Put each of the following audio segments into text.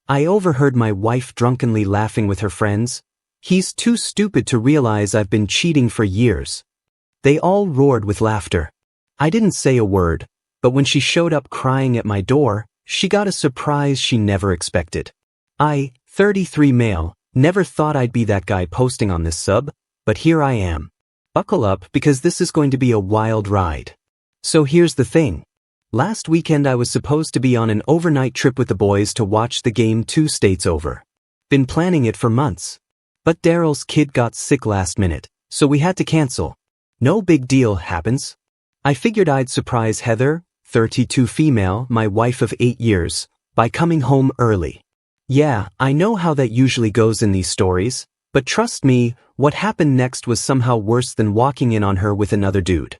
I overheard my wife drunkenly laughing with her friends. He's too stupid to realize I've been cheating for years. They all roared with laughter. I didn't say a word, but when she showed up crying at my door, she got a surprise she never expected. I, 33 male, never thought I'd be that guy posting on this sub, but here I am. Buckle up because this is going to be a wild ride. So here's the thing. Last weekend I was supposed to be on an overnight trip with the boys to watch the game 2 states over. Been planning it for months. But Daryl's kid got sick last minute, so we had to cancel. No big deal happens. I figured I'd surprise Heather, 32 female, my wife of 8 years, by coming home early. Yeah, I know how that usually goes in these stories, but trust me, what happened next was somehow worse than walking in on her with another dude.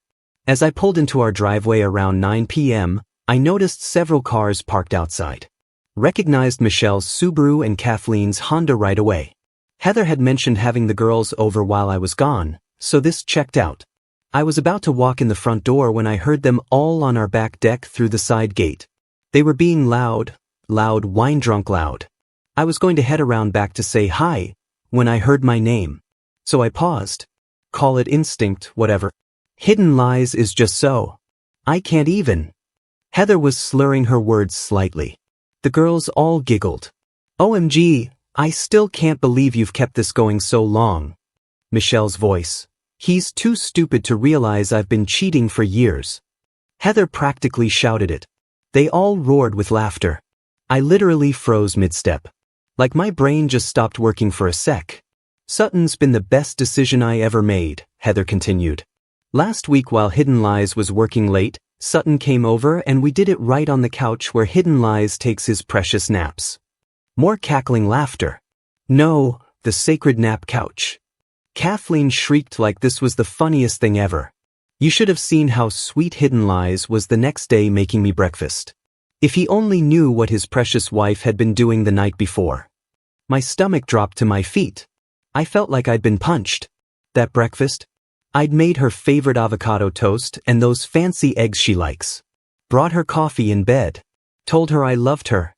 As I pulled into our driveway around 9 p.m., I noticed several cars parked outside. Recognized Michelle's Subaru and Kathleen's Honda right away. Heather had mentioned having the girls over while I was gone, so this checked out. I was about to walk in the front door when I heard them all on our back deck through the side gate. They were being loud, wine-drunk loud. I was going to head around back to say hi, when I heard my name. So I paused. Call it instinct, whatever. Hidden Lies is just so. I can't even. Heather was slurring her words slightly. The girls all giggled. OMG, I still can't believe you've kept this going so long. Michelle's voice. He's too stupid to realize I've been cheating for years. Heather practically shouted it. They all roared with laughter. I literally froze mid-step. Like my brain just stopped working for a sec. Sutton's been the best decision I ever made, Heather continued. Last week while Hidden Lies was working late, Sutton came over and we did it right on the couch where Hidden Lies takes his precious naps. More cackling laughter. No, the sacred nap couch. Kathleen shrieked like this was the funniest thing ever. You should have seen how sweet Hidden Lies was the next day making me breakfast. If he only knew what his precious wife had been doing the night before. My stomach dropped to my feet. I felt like I'd been punched. That breakfast? I'd made her favorite avocado toast and those fancy eggs she likes. Brought her coffee in bed. Told her I loved her.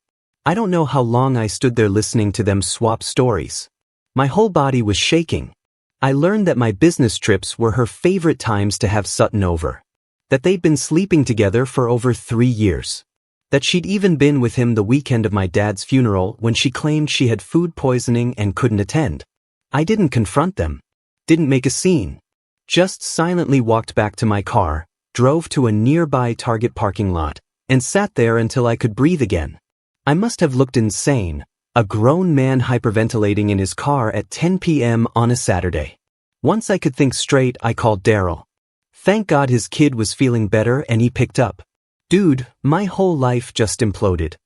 I don't know how long I stood there listening to them swap stories. My whole body was shaking. I learned that my business trips were her favorite times to have Sutton over. That they'd been sleeping together for over 3 years. That she'd even been with him the weekend of my dad's funeral when she claimed she had food poisoning and couldn't attend. I didn't confront them. Didn't make a scene. Just silently walked back to my car, drove to a nearby Target parking lot, and sat there until I could breathe again. I must have looked insane, a grown man hyperventilating in his car at 10 p.m. on a Saturday. Once I could think straight, I called Daryl. Thank God his kid was feeling better and he picked up. Dude, my whole life just imploded.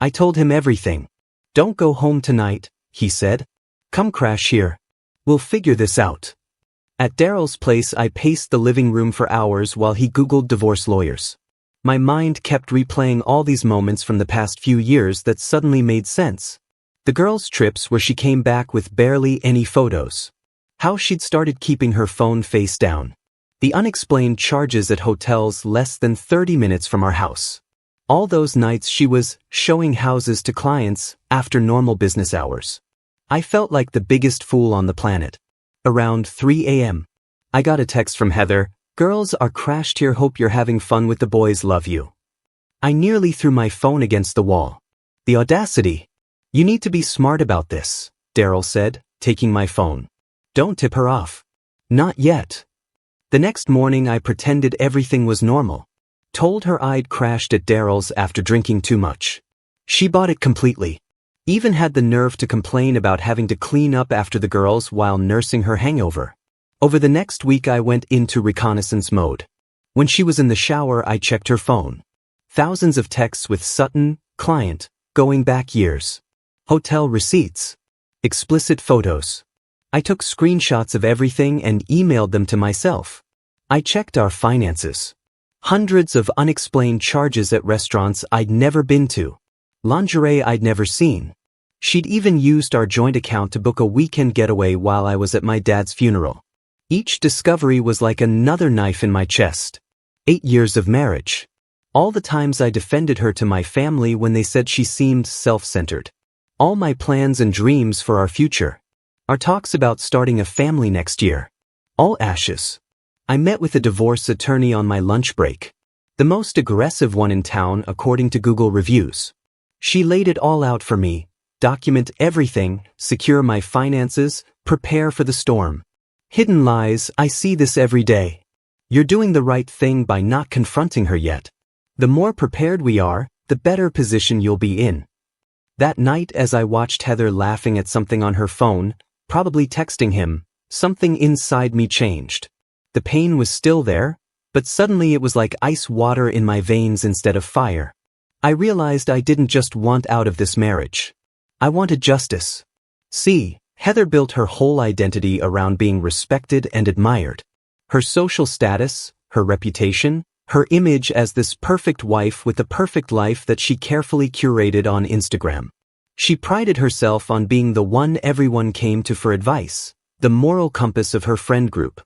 I told him everything. Don't go home tonight, he said. Come crash here. We'll figure this out. At Daryl's place I paced the living room for hours while he Googled divorce lawyers. My mind kept replaying all these moments from the past few years that suddenly made sense. The girls' trips where she came back with barely any photos. How she'd started keeping her phone face down. The unexplained charges at hotels less than 30 minutes from our house. All those nights she was showing houses to clients after normal business hours. I felt like the biggest fool on the planet. Around 3 a.m. I got a text from Heather. Girls are crashed here, hope you're having fun with the boys, love you. I nearly threw my phone against the wall. The audacity. You need to be smart about this, Daryl said, taking my phone. Don't tip her off. Not yet. The next morning I pretended everything was normal. Told her I'd crashed at Daryl's after drinking too much. She bought it completely. Even had the nerve to complain about having to clean up after the girls while nursing her hangover. Over the next week I went into reconnaissance mode. When she was in the shower I checked her phone. Thousands of texts with Sutton, client, going back years. Hotel receipts. Explicit photos. I took screenshots of everything and emailed them to myself. I checked our finances. Hundreds of unexplained charges at restaurants I'd never been to. Lingerie I'd never seen. She'd even used our joint account to book a weekend getaway while I was at my dad's funeral. Each discovery was like another knife in my chest. 8 years of marriage. All the times I defended her to my family when they said she seemed self-centered. All my plans and dreams for our future. Our talks about starting a family next year. All ashes. I met with a divorce attorney on my lunch break. The most aggressive one in town according to Google reviews. She laid it all out for me. Document everything, secure my finances, prepare for the storm. Hidden lies, I see this every day. You're doing the right thing by not confronting her yet. The more prepared we are, the better position you'll be in. That night as I watched Heather laughing at something on her phone, probably texting him, something inside me changed. The pain was still there, but suddenly it was like ice water in my veins instead of fire. I realized I didn't just want out of this marriage. I wanted justice. See, Heather built her whole identity around being respected and admired. Her social status, her reputation, her image as this perfect wife with a perfect life that she carefully curated on Instagram. She prided herself on being the one everyone came to for advice, the moral compass of her friend group.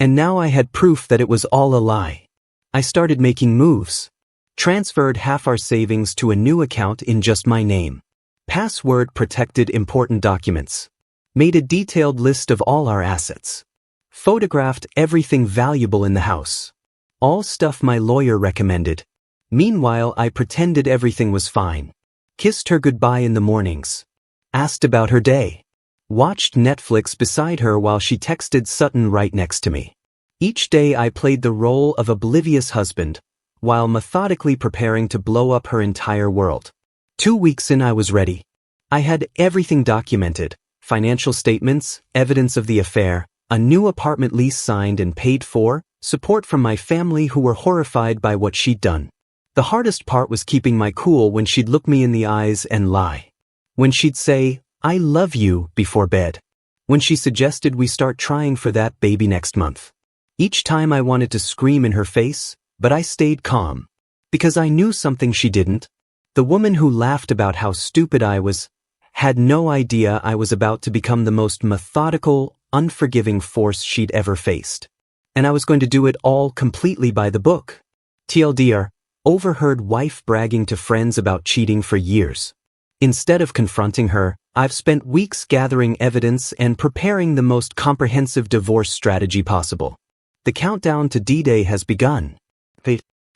And now I had proof that it was all a lie. I started making moves. Transferred half our savings to a new account in just my name. Password protected important documents. Made a detailed list of all our assets. Photographed everything valuable in the house. All stuff my lawyer recommended. Meanwhile, I pretended everything was fine. Kissed her goodbye in the mornings. Asked about her day. Watched Netflix beside her while she texted Sutton right next to me. Each day I played the role of oblivious husband, while methodically preparing to blow up her entire world. 2 weeks in I was ready. I had everything documented, financial statements, evidence of the affair, a new apartment lease signed and paid for, support from my family who were horrified by what she'd done. The hardest part was keeping my cool when she'd look me in the eyes and lie. When she'd say, "I love you," before bed. When she suggested we start trying for that baby next month. Each time I wanted to scream in her face, but I stayed calm. Because I knew something she didn't. The woman who laughed about how stupid I was had no idea I was about to become the most methodical, unforgiving force she'd ever faced. And I was going to do it all completely by the book. TLDR, overheard wife bragging to friends about cheating for years. Instead of confronting her, I've spent weeks gathering evidence and preparing the most comprehensive divorce strategy possible. The countdown to D-Day has begun.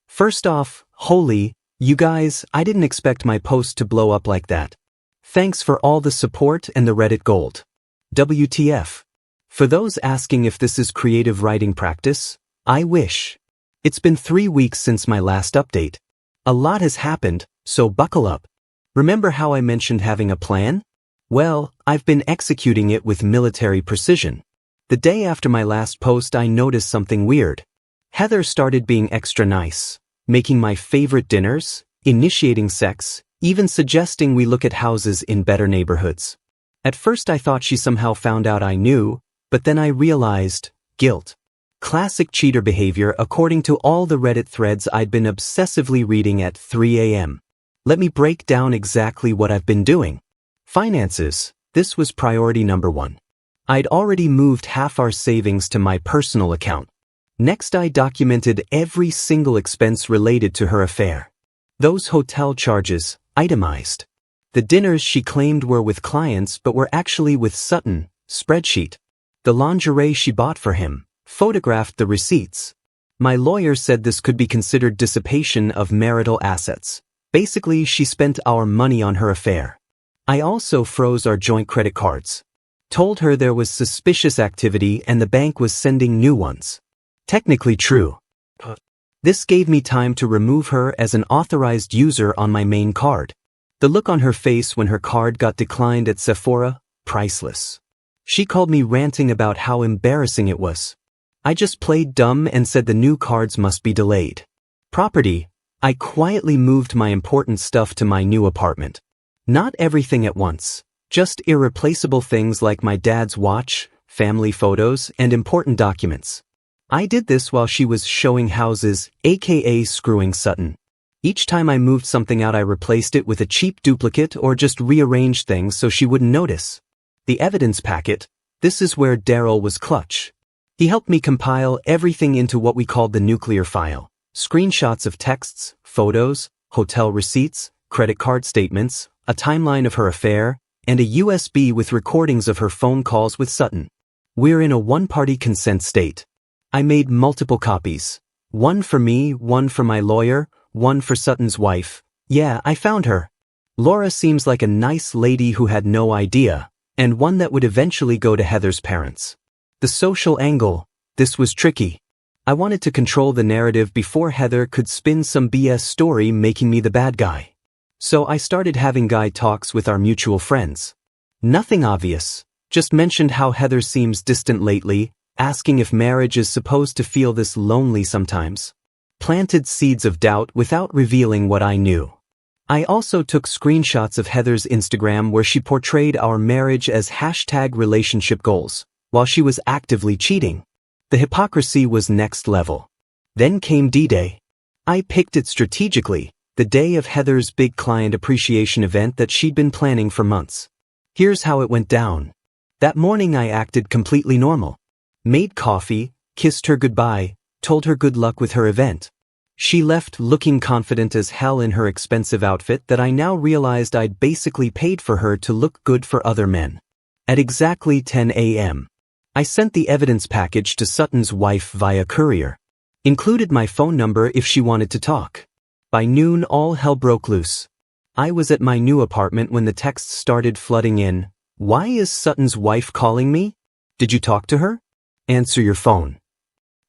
First off, holy, you guys, I didn't expect my post to blow up like that. Thanks for all the support and the Reddit gold. WTF. For those asking if this is creative writing practice, I wish. It's been 3 weeks since my last update. A lot has happened, so buckle up. Remember how I mentioned having a plan? Well, I've been executing it with military precision. The day after my last post I noticed something weird. Heather started being extra nice, making my favorite dinners, initiating sex, even suggesting we look at houses in better neighborhoods. At first I thought she somehow found out I knew, but then I realized, guilt. Classic cheater behavior according to all the Reddit threads I'd been obsessively reading at 3 a.m. Let me break down exactly what I've been doing. Finances, this was priority number 1. I'd already moved half our savings to my personal account. Next I documented every single expense related to her affair. Those hotel charges, itemized. The dinners she claimed were with clients but were actually with Sutton, spreadsheet. The lingerie she bought for him, photographed the receipts. My lawyer said this could be considered dissipation of marital assets. Basically, she spent our money on her affair. I also froze our joint credit cards. Told her there was suspicious activity and the bank was sending new ones. Technically true. This gave me time to remove her as an authorized user on my main card. The look on her face when her card got declined at Sephora, priceless. She called me ranting about how embarrassing it was. I just played dumb and said the new cards must be delayed. Property, I quietly moved my important stuff to my new apartment. Not everything at once, just irreplaceable things like my dad's watch, family photos, and important documents. I did this while she was showing houses, aka screwing Sutton. Each time I moved something out I replaced it with a cheap duplicate or just rearranged things so she wouldn't notice. The evidence packet, this is where Daryl was clutch. He helped me compile everything into what we called the nuclear file. Screenshots of texts, photos, hotel receipts, credit card statements, a timeline of her affair, and a USB with recordings of her phone calls with Sutton. We're in a one-party consent state. I made multiple copies. One for me, one for my lawyer, one for Sutton's wife. Yeah, I found her. Laura seems like a nice lady who had no idea, and one that would eventually go to Heather's parents. The social angle. This was tricky. I wanted to control the narrative before Heather could spin some BS story making me the bad guy. So I started having guy talks with our mutual friends. Nothing obvious, just mentioned how Heather seems distant lately, asking if marriage is supposed to feel this lonely sometimes. Planted seeds of doubt without revealing what I knew. I also took screenshots of Heather's Instagram where she portrayed our marriage as #relationship goals, while she was actively cheating. The hypocrisy was next level. Then came D-Day. I picked it strategically, the day of Heather's big client appreciation event that she'd been planning for months. Here's how it went down. That morning I acted completely normal. Made coffee, kissed her goodbye, told her good luck with her event. She left looking confident as hell in her expensive outfit that I now realized I'd basically paid for her to look good for other men. At exactly 10 a.m., I sent the evidence package to Sutton's wife via courier. Included my phone number if she wanted to talk. By noon all hell broke loose. I was at my new apartment when the texts started flooding in. Why is Sutton's wife calling me? Did you talk to her? Answer your phone.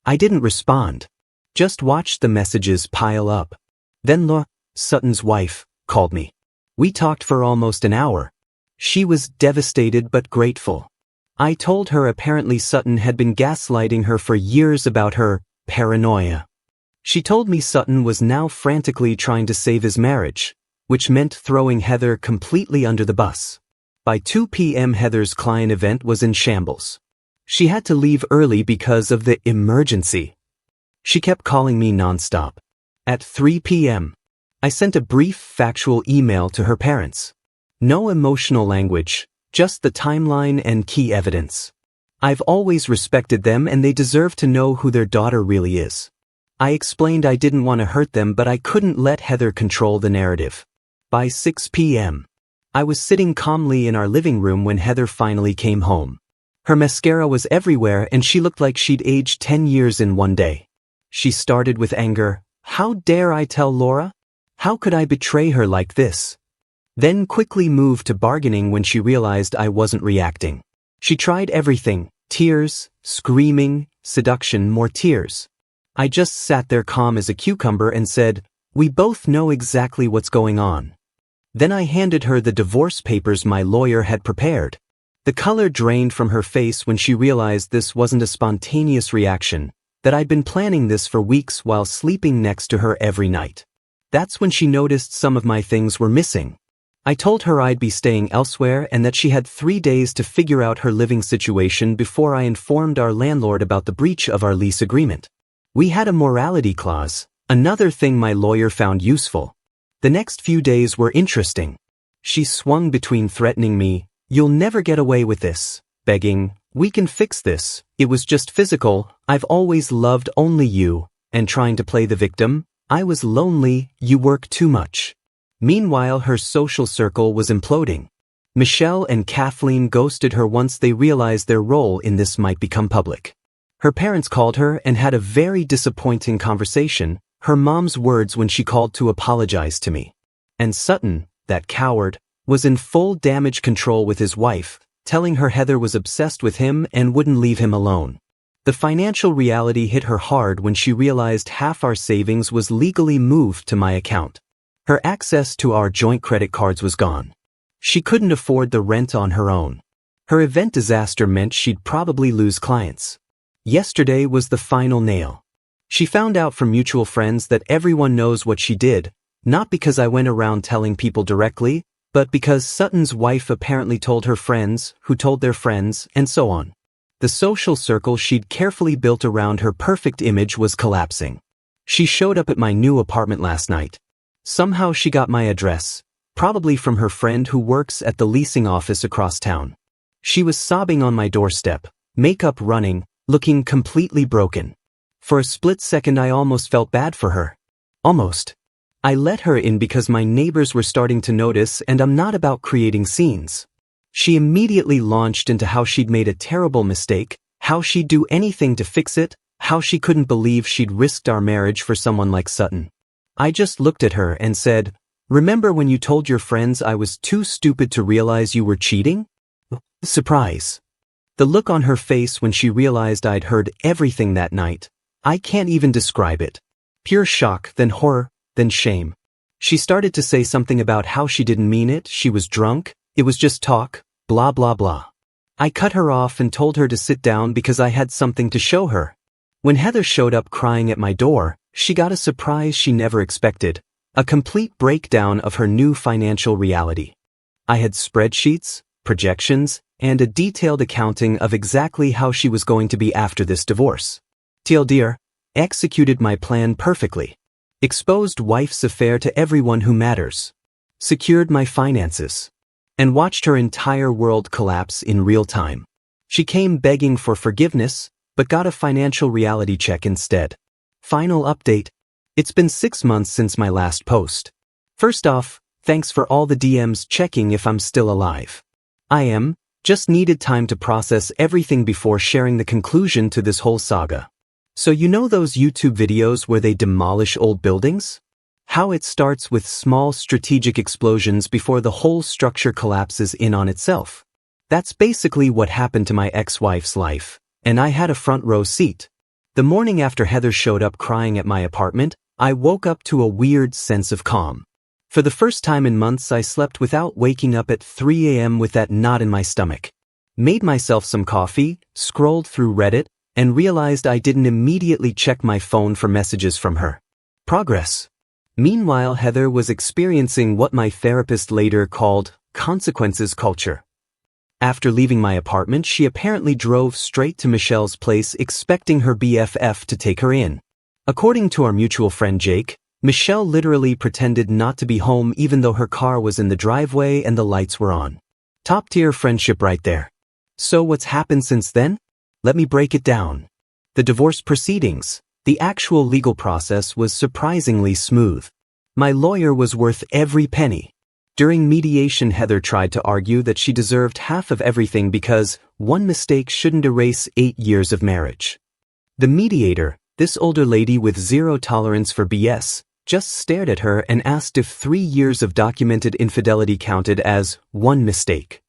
I didn't respond. Just watched the messages pile up. Then Laura, Sutton's wife, called me. We talked for almost an hour. She was devastated but grateful. I told her apparently Sutton had been gaslighting her for years about her paranoia. She told me Sutton was now frantically trying to save his marriage, which meant throwing Heather completely under the bus. By 2 p.m. Heather's client event was in shambles. She had to leave early because of the emergency. She kept calling me nonstop. At 3 p.m., I sent a brief factual email to her parents. No emotional language, just the timeline and key evidence. I've always respected them and they deserve to know who their daughter really is. I explained I didn't want to hurt them but I couldn't let Heather control the narrative. By 6 p.m., I was sitting calmly in our living room when Heather finally came home. Her mascara was everywhere and she looked like she'd aged 10 years in one day. She started with anger. How dare I tell Laura? How could I betray her like this? Then quickly moved to bargaining when she realized I wasn't reacting. She tried everything, tears, screaming, seduction, more tears. I just sat there calm as a cucumber and said, "We both know exactly what's going on." Then I handed her the divorce papers my lawyer had prepared. The color drained from her face when she realized this wasn't a spontaneous reaction, that I'd been planning this for weeks while sleeping next to her every night. That's when she noticed some of my things were missing. I told her I'd be staying elsewhere and that she had 3 days to figure out her living situation before I informed our landlord about the breach of our lease agreement. We had a morality clause, another thing my lawyer found useful. The next few days were interesting. She swung between threatening me, "You'll never get away with this," begging, "We can fix this, it was just physical, I've always loved only you," and trying to play the victim, "I was lonely, you work too much." Meanwhile her social circle was imploding. Michelle and Kathleen ghosted her once they realized their role in this might become public. Her parents called her and had a very disappointing conversation, her mom's words when she called to apologize to me. And Sutton, that coward, was in full damage control with his wife, telling her Heather was obsessed with him and wouldn't leave him alone. The financial reality hit her hard when she realized half our savings was legally moved to my account. Her access to our joint credit cards was gone. She couldn't afford the rent on her own. Her event disaster meant she'd probably lose clients. Yesterday was the final nail. She found out from mutual friends that everyone knows what she did, not because I went around telling people directly, but because Sutton's wife apparently told her friends, who told their friends, and so on. The social circle she'd carefully built around her perfect image was collapsing. She showed up at my new apartment last night. Somehow she got my address, probably from her friend who works at the leasing office across town. She was sobbing on my doorstep, makeup running, looking completely broken. For a split second I almost felt bad for her. Almost. I let her in because my neighbors were starting to notice, and I'm not about creating scenes. She immediately launched into how she'd made a terrible mistake, how she'd do anything to fix it, how she couldn't believe she'd risked our marriage for someone like Sutton. I just looked at her and said, "Remember when you told your friends I was too stupid to realize you were cheating?" Surprise. The look on her face when she realized I'd heard everything that night. I can't even describe it. Pure shock, then horror, then shame. She started to say something about how she didn't mean it, she was drunk, it was just talk, blah blah blah. I cut her off and told her to sit down because I had something to show her. When Heather showed up crying at my door, she got a surprise she never expected, a complete breakdown of her new financial reality. I had spreadsheets, projections, and a detailed accounting of exactly how she was going to be after this divorce. TLDR, executed my plan perfectly. Exposed wife's affair to everyone who matters. Secured my finances. And watched her entire world collapse in real time. She came begging for forgiveness, but got a financial reality check instead. Final update. It's been 6 months since my last post. First off, thanks for all the DMs checking if I'm still alive. I am, just needed time to process everything before sharing the conclusion to this whole saga. So you know those YouTube videos where they demolish old buildings? How it starts with small strategic explosions before the whole structure collapses in on itself. That's basically what happened to my ex-wife's life, and I had a front row seat. The morning after Heather showed up crying at my apartment, I woke up to a weird sense of calm. For the first time in months, I slept without waking up at 3 a.m. with that knot in my stomach. Made myself some coffee, scrolled through Reddit, and realized I didn't immediately check my phone for messages from her. Progress. Meanwhile, Heather was experiencing what my therapist later called consequences culture. After leaving my apartment, she apparently drove straight to Michelle's place expecting her BFF to take her in. According to our mutual friend Jake, Michelle literally pretended not to be home even though her car was in the driveway and the lights were on. Top-tier friendship right there. So what's happened since then? Let me break it down. The divorce proceedings, the actual legal process was surprisingly smooth. My lawyer was worth every penny. During mediation, Heather tried to argue that she deserved half of everything because one mistake shouldn't erase 8 years of marriage. The mediator, this older lady with zero tolerance for BS, just stared at her and asked if 3 years of documented infidelity counted as one mistake.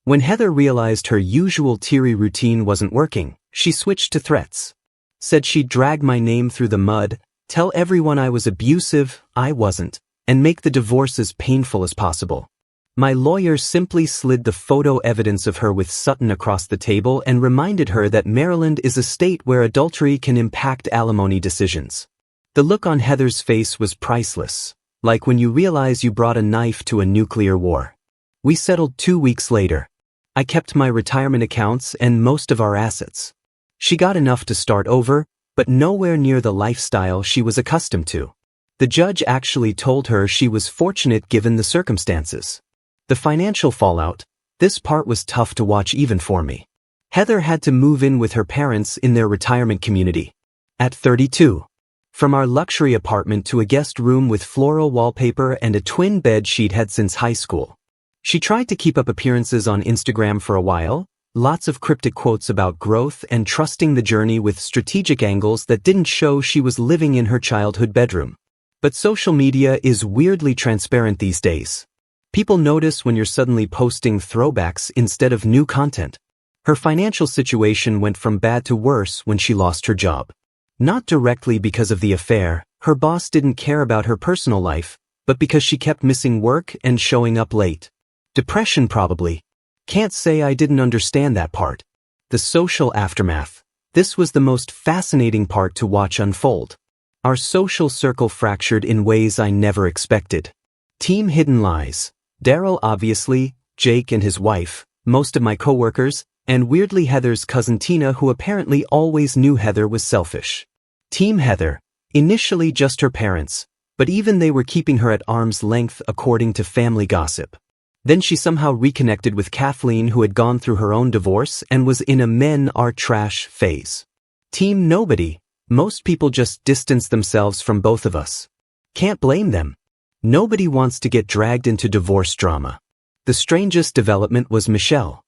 When Heather realized her usual teary routine wasn't working, she switched to threats. Said she'd drag my name through the mud, tell everyone I was abusive, I wasn't, and make the divorce as painful as possible. My lawyer simply slid the photo evidence of her with Sutton across the table and reminded her that Maryland is a state where adultery can impact alimony decisions. The look on Heather's face was priceless, like when you realize you brought a knife to a nuclear war. We settled 2 weeks later. I kept my retirement accounts and most of our assets. She got enough to start over, but nowhere near the lifestyle she was accustomed to. The judge actually told her she was fortunate given the circumstances. The financial fallout, this part was tough to watch even for me. Heather had to move in with her parents in their retirement community. At 32. From our luxury apartment to a guest room with floral wallpaper and a twin bed she'd had since high school. She tried to keep up appearances on Instagram for a while, lots of cryptic quotes about growth and trusting the journey with strategic angles that didn't show she was living in her childhood bedroom. But social media is weirdly transparent these days. People notice when you're suddenly posting throwbacks instead of new content. Her financial situation went from bad to worse when she lost her job. Not directly because of the affair, her boss didn't care about her personal life, but because she kept missing work and showing up late. Depression probably. Can't say I didn't understand that part. The social aftermath. This was the most fascinating part to watch unfold. Our social circle fractured in ways I never expected. Team Hidden Lies. Daryl obviously, Jake and his wife, most of my coworkers, and weirdly Heather's cousin Tina, who apparently always knew Heather was selfish. Team Heather. Initially just her parents, but even they were keeping her at arm's length according to family gossip. Then she somehow reconnected with Kathleen, who had gone through her own divorce and was in a men are trash phase. Team Nobody. Most people just distanced themselves from both of us. Can't blame them. Nobody wants to get dragged into divorce drama. The strangest development was Michelle.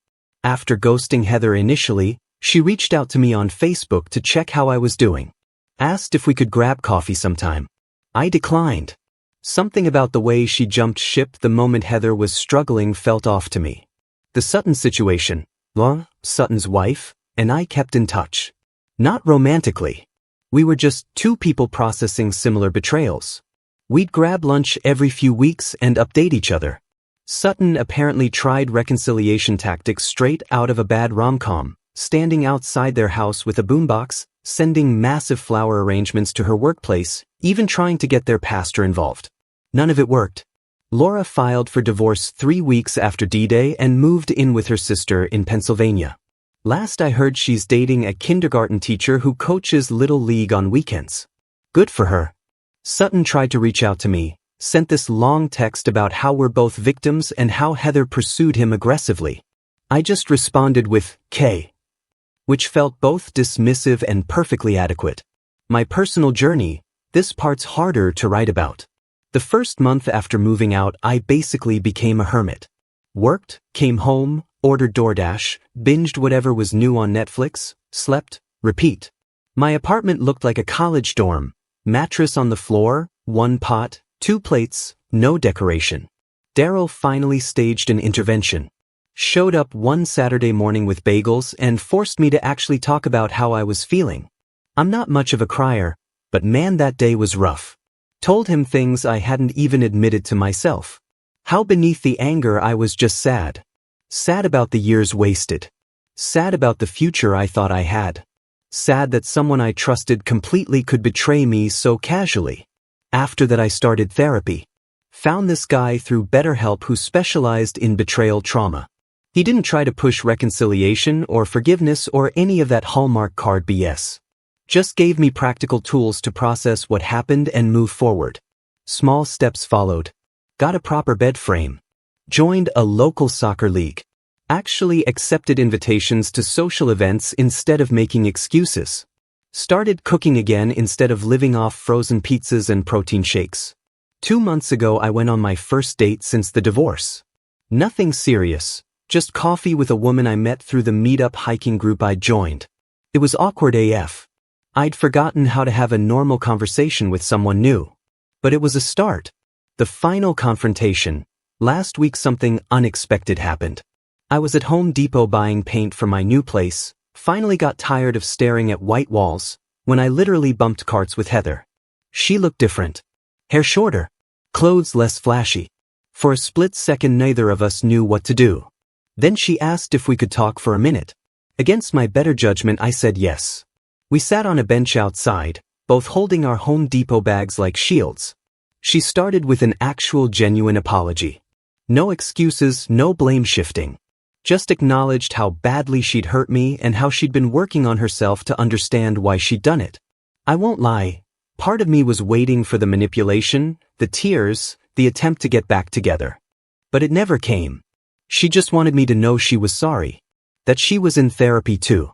After ghosting Heather initially, she reached out to me on Facebook to check how I was doing. Asked if we could grab coffee sometime. I declined. Something about the way she jumped ship the moment Heather was struggling felt off to me. The Sutton situation, Sutton's wife, and I kept in touch. Not romantically. We were just two people processing similar betrayals. We'd grab lunch every few weeks and update each other. Sutton apparently tried reconciliation tactics straight out of a bad rom-com, standing outside their house with a boombox, sending massive flower arrangements to her workplace, even trying to get their pastor involved. None of it worked. Laura filed for divorce 3 weeks after D-Day and moved in with her sister in Pennsylvania. Last I heard, she's dating a kindergarten teacher who coaches Little League on weekends. Good for her. Sutton tried to reach out to me, sent this long text about how we're both victims and how Heather pursued him aggressively. I just responded with K, which felt both dismissive and perfectly adequate. My personal journey, this part's harder to write about. The first month after moving out, I basically became a hermit. Worked, came home, ordered DoorDash, binged whatever was new on Netflix, slept, repeat. My apartment looked like a college dorm. Mattress on the floor, 1 pot, 2 plates, no decoration. Daryl finally staged an intervention. Showed up one Saturday morning with bagels and forced me to actually talk about how I was feeling. I'm not much of a crier, but man, that day was rough. Told him things I hadn't even admitted to myself. How beneath the anger I was just sad. Sad about the years wasted. Sad about the future I thought I had. Sad that someone I trusted completely could betray me so casually. After that I started therapy. Found this guy through BetterHelp who specialized in betrayal trauma. He didn't try to push reconciliation or forgiveness or any of that Hallmark card BS. Just gave me practical tools to process what happened and move forward. Small steps followed. Got a proper bed frame. Joined a local soccer league. Actually accepted invitations to social events instead of making excuses. Started cooking again instead of living off frozen pizzas and protein shakes. 2 months ago I went on my first date since the divorce. Nothing serious, just coffee with a woman I met through the meetup hiking group I joined. It was awkward AF. I'd forgotten how to have a normal conversation with someone new. But it was a start. The final confrontation. Last week something unexpected happened. I was at Home Depot buying paint for my new place, finally got tired of staring at white walls, when I literally bumped carts with Heather. She looked different. Hair shorter. Clothes less flashy. For a split second neither of us knew what to do. Then she asked if we could talk for a minute. Against my better judgment I said yes. We sat on a bench outside, both holding our Home Depot bags like shields. She started with an actual genuine apology. No excuses, no blame shifting. Just acknowledged how badly she'd hurt me and how she'd been working on herself to understand why she'd done it. I won't lie, part of me was waiting for the manipulation, the tears, the attempt to get back together. But it never came. She just wanted me to know she was sorry. That she was in therapy too.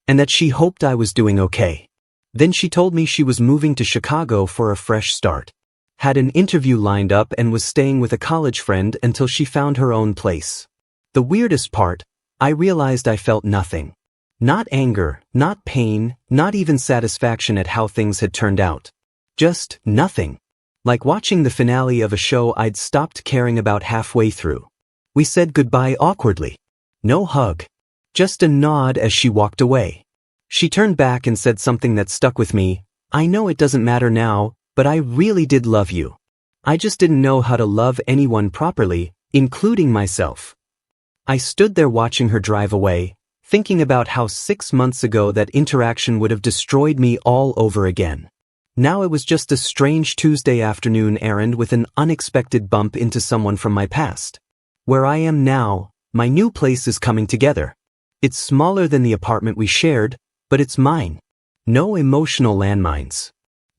And that she hoped I was doing okay. Then she told me she was moving to Chicago for a fresh start. Had an interview lined up and was staying with a college friend until she found her own place. The weirdest part, I realized I felt nothing. Not anger, not pain, not even satisfaction at how things had turned out. Just nothing. Like watching the finale of a show I'd stopped caring about halfway through. We said goodbye awkwardly. No hug. Just a nod as she walked away. She turned back and said something that stuck with me. I know it doesn't matter now, but I really did love you. I just didn't know how to love anyone properly, including myself. I stood there watching her drive away, thinking about how 6 months ago that interaction would have destroyed me all over again. Now it was just a strange Tuesday afternoon errand with an unexpected bump into someone from my past. Where I am now, my new place is coming together. It's smaller than the apartment we shared, but it's mine. No emotional landmines.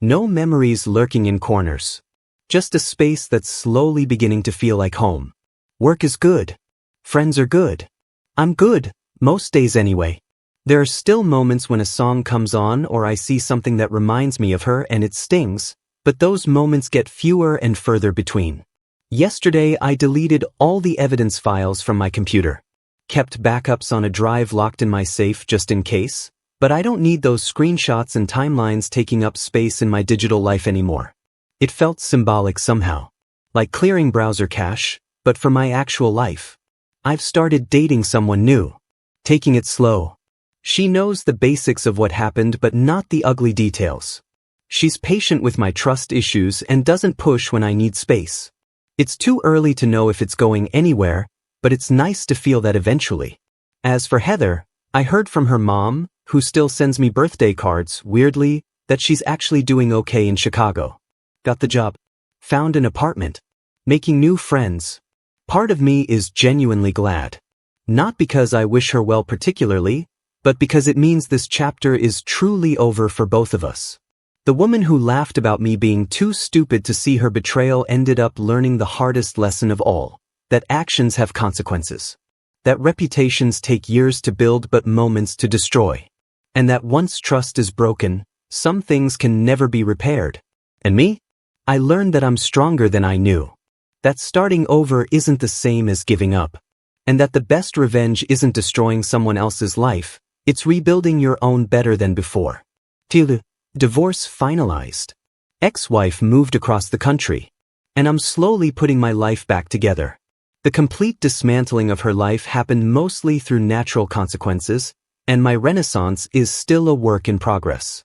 No memories lurking in corners. Just a space that's slowly beginning to feel like home. Work is good. Friends are good. I'm good, most days anyway. There are still moments when a song comes on or I see something that reminds me of her and it stings, But those moments get fewer and further between. Yesterday I deleted all the evidence files from my computer. Kept backups on a drive locked in my safe just in case, but I don't need those screenshots and timelines taking up space in my digital life anymore. It felt symbolic somehow. Like clearing browser cache, but for my actual life. I've started dating someone new. Taking it slow. She knows the basics of what happened but not the ugly details. She's patient with my trust issues and doesn't push when I need space. It's too early to know if it's going anywhere, but it's nice to feel that eventually. As for Heather, I heard from her mom, who still sends me birthday cards, weirdly, that she's actually doing okay in Chicago. Got the job. Found an apartment. Making new friends. Part of me is genuinely glad. Not because I wish her well particularly, but because it means this chapter is truly over for both of us. The woman who laughed about me being too stupid to see her betrayal ended up learning the hardest lesson of all, that actions have consequences. That reputations take years to build but moments to destroy. And that once trust is broken, some things can never be repaired. And me? I learned that I'm stronger than I knew. That starting over isn't the same as giving up. And that the best revenge isn't destroying someone else's life, it's rebuilding your own better than before. Till divorce finalized. Ex-wife moved across the country. And I'm slowly putting my life back together. The complete dismantling of her life happened mostly through natural consequences, and my renaissance is still a work in progress.